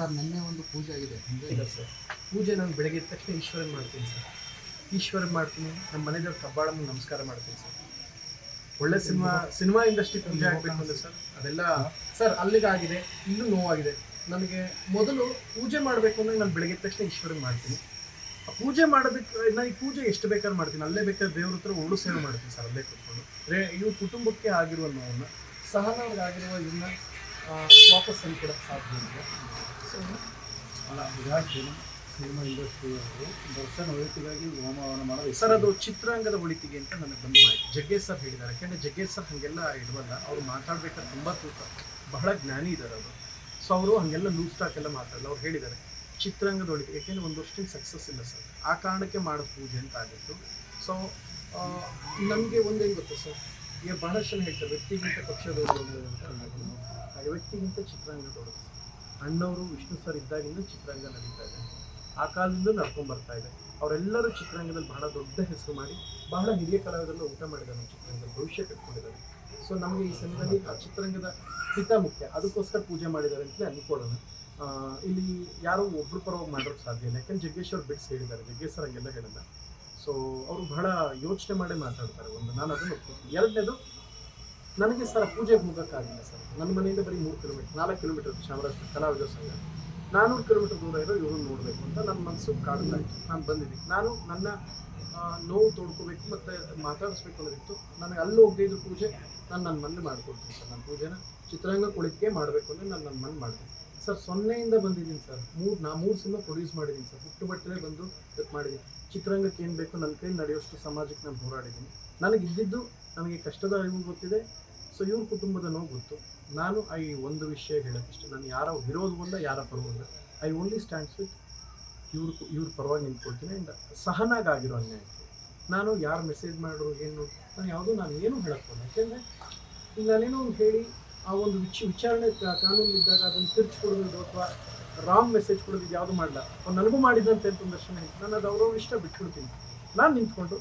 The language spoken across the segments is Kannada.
ಸರ್ ನಿನ್ನೆ ಒಂದು ಪೂಜೆ ಆಗಿದೆ ಇಲ್ಲ ಸರ್, ಪೂಜೆ ನಾನು ಬೆಳಗ್ಗೆ ಎದ್ದ ತಕ್ಷಣ ಈಶ್ವರನ್ ಮಾಡ್ತೀನಿ ಸರ್. ಈಶ್ವರನ್ ಮಾಡ್ತೀನಿ, ನಮ್ಮ ಮನೆ ದೇವ್ರ ಕಬ್ಬಾಳಮ್ಮ ನಮಸ್ಕಾರ ಮಾಡ್ತೀನಿ ಸರ್. ಒಳ್ಳೆ ಸಿನಿಮಾ ಇಂಡಸ್ಟ್ರಿ ಪೂಜೆ ಆಗಬೇಕು ಅಂದ್ರೆ ಸರ್ ಅದೆಲ್ಲ ಸರ್ ಅಲ್ಲಿಗಾಗಿದೆ. ಇನ್ನೂ ನೋವಾಗಿದೆ ನನಗೆ. ಮೊದಲು ಪೂಜೆ ಮಾಡಬೇಕು ಅಂದ್ರೆ ನಾನು ಬೆಳಗ್ಗೆ ಎದ್ದ ತಕ್ಷಣ ಈಶ್ವರನ್ ಮಾಡ್ತೀನಿ. ಆ ಪೂಜೆ ಮಾಡೋದಕ್ಕೆ ನಾನು ಈ ಪೂಜೆ ಎಷ್ಟು ಬೇಕಾದ್ರೂ ಮಾಡ್ತೀನಿ. ಅಲ್ಲೇ ಬೇಕಾದ್ರೆ ದೇವ್ರ ಹತ್ರ ಒಳ್ಳು ಸೇವೆ ಮಾಡ್ತೀನಿ ಸರ್. ಅಲ್ಲೇ ಕೂತ್ಕೊಂಡು ಇವ್ರ ಕುಟುಂಬಕ್ಕೆ ಆಗಿರುವ ನೋವನ್ನು, ಸಹನವ್ರಿಗಾಗಿರುವ ಇದನ್ನ ವಾಪಸ್ ತಂದು ಕೊಡೋಕ್ಕೆ ಸಾಧ್ಯ ಇಲ್ಲ. ಸೊ ಅಲ್ಲ ವಿರಾಟ್ ಸಿನಿಮಾ ಇಂಡಸ್ಟ್ರಿಯವರು ದರ್ಶನ ಒಳಿತಿಗಾಗಿ ಹೋಮವನ್ನು ಮಾಡೋದು ಸರ್ ಅದು ಚಿತ್ರಾಂಗದ ಒಳಿತಿಗೆ ಅಂತ ನನಗೆ ಬಂದು ಮಾಹಿತಿ ಜಗ್ಗೇಶ್ ಸರ್ ಹೇಳಿದ್ದಾರೆ. ಯಾಕೆಂದರೆ ಜಗ್ಗೇಶ್ ಸರ್ ಹಾಗೆಲ್ಲ ಇಡವಲ್ಲ. ಅವರು ಮಾತಾಡ್ಬೇಕಾದ್ರೆ ತುಂಬ ಬಹಳ ಜ್ಞಾನಿ ಇದ್ದಾರೆ ಅವರು. ಸೊ ಅವರು ಹಾಗೆಲ್ಲ ಲೂಸ್ ಸ್ಟಾಕ್ ಎಲ್ಲ ಮಾತಾಡಲ್ಲ. ಅವ್ರು ಹೇಳಿದ್ದಾರೆ ಚಿತ್ರಾಂಗದ ಒಳಿತಿಗೆ, ಯಾಕೆಂದರೆ ಒಂದು ವರ್ಷದಿಂದ ಸಕ್ಸಸ್ ಇಲ್ಲ ಸರ್, ಆ ಕಾರಣಕ್ಕೆ ಮಾಡೋ ಪೂಜೆ ಅಂತ ಆಗಿತ್ತು. ಸೊ ನನಗೆ ಒಂದೇನು ಗೊತ್ತಾ ಸರ್, ಈಗ ಬಹಳಷ್ಟು ಜನ ಹೇಳ್ತಾರೆ ವ್ಯಕ್ತಿಗಿಂತ ಪಕ್ಷ ದೊಡ್ಡದು ಅಂತ ಅನ್ನೋದು. ಹಾಗೆ ವ್ಯಕ್ತಿಗಿಂತ ಚಿತ್ರಾಂಗ ದೊಡ್ಡದು. ಅಣ್ಣವರು ವಿಷ್ಣು ಸರ್ ಇದ್ದಾಗಿಂದ ಚಿತ್ರಾಂಗ ನಡೀತಾ ಇದೆ, ಆ ಕಾಲದಿಂದ ನಡ್ಕೊಂಡು ಬರ್ತಾ ಇದೆ. ಅವರೆಲ್ಲರೂ ಚಿತ್ರಾಂಗದಲ್ಲಿ ಬಹಳ ದೊಡ್ಡ ಹೆಸರು ಮಾಡಿ ಬಹಳ ಹಿರಿಯ ಕಲಾವಿದರೆಲ್ಲ ಊಟ ಮಾಡಿದ್ದಾರೆ ನಮ್ಮ ಚಿತ್ರಾಂಗದಲ್ಲಿ, ಭವಿಷ್ಯ ಕಟ್ಕೊಂಡಿದ್ದಾರೆ. ಸೊ ನಮಗೆ ಈ ಸಮಯದಲ್ಲಿ ಆ ಚಿತ್ರಾಂಗದ ಹಿತ ಮುಖ್ಯ, ಅದಕ್ಕೋಸ್ಕರ ಪೂಜೆ ಮಾಡಿದ್ದಾರೆ ಅಂತಲೇ ಅಂದ್ಕೊಳ್ಳೋಣ. ಇಲ್ಲಿ ಯಾರೋ ಒಬ್ರು ಪರವಾಗಿ ಮಾಡೋಕ್ಕೆ ಸಾಧ್ಯ ಇಲ್ಲ. ಯಾಕೆಂದ್ರೆ ಜಗ್ಗೇಶ್ ಅವ್ರು ಬಿಡ್ಸ್ ಹೇಳಿದ್ದಾರೆ, ಜಗ್ಗೇಶ್ ಸರ್ ಹಂಗೆಲ್ಲ ಹೇಳಲ್ಲ. ಸೊ ಅವರು ಬಹಳ ಯೋಚನೆ ಮಾಡಿ ಮಾತಾಡ್ತಾರೆ. ಒಂದು ನಾನು ಅದನ್ನು ಒಪ್ಕೊತೀನಿ. ಎರಡನೇದು, ನನಗೆ ಸರ್ ಪೂಜೆಗೆ ಹೋಗೋಕ್ಕಾಗಿಲ್ಲ ಸರ್. ನನ್ನ ಮನೆಯಿಂದ ಬರೀ 3 ಕಿಲೋಮೀಟರ್ 4 ಕಿಲೋಮೀಟರ್ ಚಾಮರಾಜಪೇಟೆ ಕಲಾವಿದರ ಸಂಘ, 400 ಕಿಲೋಮೀಟರ್ ದೂರ ಇರೋ ಇವ್ರನ್ನ ನೋಡಬೇಕು ಅಂತ ನನ್ನ ಮನಸ್ಸು ಕಾಡ್ತಾ ಇತ್ತು. ನಾನು ಬಂದಿದ್ದೀನಿ. ನಾನು ನನ್ನ ನೋವು ತೋಡ್ಕೋಬೇಕು ಮತ್ತು ಮಾತಾಡಿಸ್ಬೇಕು ಅನ್ನೋದಿತ್ತು. ನನಗೆ ಅಲ್ಲಿ ಹೋಗದಿದ್ರು ಪೂಜೆ ನಾನು ನನ್ನ ಮನೇಲಿ ಮಾಡ್ಕೊಡ್ತೀನಿ ಸರ್. ನನ್ನ ಪೂಜೆನ ಚಿತ್ರರಂಗ ಕುಳಿತಿಗೆ ಮಾಡಬೇಕು ಅಂದರೆ ನಾನು ನನ್ನ ಮನೆ ಮಾಡ್ತೀನಿ ಸರ್. 0ಇಂದ ಬಂದಿದ್ದೀನಿ ಸರ್. 3 ಸಿನಿಮಾ ಪ್ರೊಡ್ಯೂಸ್ ಮಾಡಿದ್ದೀನಿ ಸರ್. ಹುಟ್ಟು ಬಟ್ಟೆ ಬಂದು ಇವತ್ತು ಮಾಡಿದ್ದೀನಿ. ಚಿತ್ರರಂಗಕ್ಕೆ ಏನು ಬೇಕು ನನ್ನ ಕೈಲಿ ನಡೆಯೋಷ್ಟು ಸಮಾಜಕ್ಕೆ ನಾನು ಹೋರಾಡಿದ್ದೀನಿ. ನನಗೆ ಇದ್ದಿದ್ದು, ನನಗೆ ಕಷ್ಟದ ಅರಿವು ಗೊತ್ತಿದೆ. ಸೊ ಇವ್ರ ಕುಟುಂಬದ ನೋವು ಗೊತ್ತು. ನಾನು ಒಂದು ವಿಷಯ ಹೇಳೋಕ್ಕಿಷ್ಟ, ನಾನು ಯಾರ ವಿರೋಧವಲ್ಲ, ಯಾರ ಪರವಲ್ಲ. ಐ ಓನ್ಲಿ ಸ್ಟ್ಯಾಂಡ್ಸ್ ವಿತ್ ಇವ್ರ ಪರವಾಗಿ ನಿಂತ್ಕೊಳ್ತೀನಿ. ಆ್ಯಂಡ್ ಸಹನಾಗಿರೋ ಅನ್ಯಾಯಕ್ಕೆ ನಾನು ಯಾರು ಮೆಸೇಜ್ ಮಾಡೋರು ಏನು ನಾನು ಏನೂ ಹೇಳೋಕ್ಕೋಲ್ಲ. ಯಾಕೆಂದರೆ ಈಗ ನಾನೇನೋ ಒಂದು ಹೇಳಿ ಆ ಒಂದು ವಿಚಾರಣೆ ಕಾನೂನಿದ್ದಾಗ ಅದನ್ನು ತಿರ್ಚ್ಕೊಡೋದು ಅಥವಾ ರಾಂಗ್ ಮೆಸೇಜ್ ಕೊಡೋದು ಇದು ಯಾವುದು ಮಾಡಲ್ಲ. ಅವ್ರು ನನಗೂ ಮಾಡಿದಂತೆ ಅಂತ ಒಂದು ದರ್ಶನ ಹೇಳಿ ನಾನು ಅದು ಅವ್ರವ್ರ ಇಷ್ಟ ಬಿಟ್ಬಿಡ್ತೀನಿ. ನಾನು ನಿಂತ್ಕೊಂಡು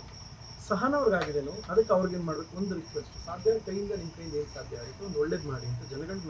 ಸಹನವ್ರಿಗಾಗಿದ್ದೇನೋ ಅದಕ್ಕೆ ಅವ್ರಿಗೇನು ಮಾಡಬೇಕು, ಒಂದು ರಿಕ್ವೆಸ್ಟ್, ಸಾಧ್ಯ ಕೈಯಿಂದ ನಿಮ್ಮ ಕೈಯಿಂದ ಏನು ಸಾಧ್ಯ ಆಯಿತು ಒಂದು ಒಳ್ಳೇದು ಮಾಡಿ ಅಂತ ಜನಗಳಿಗೆ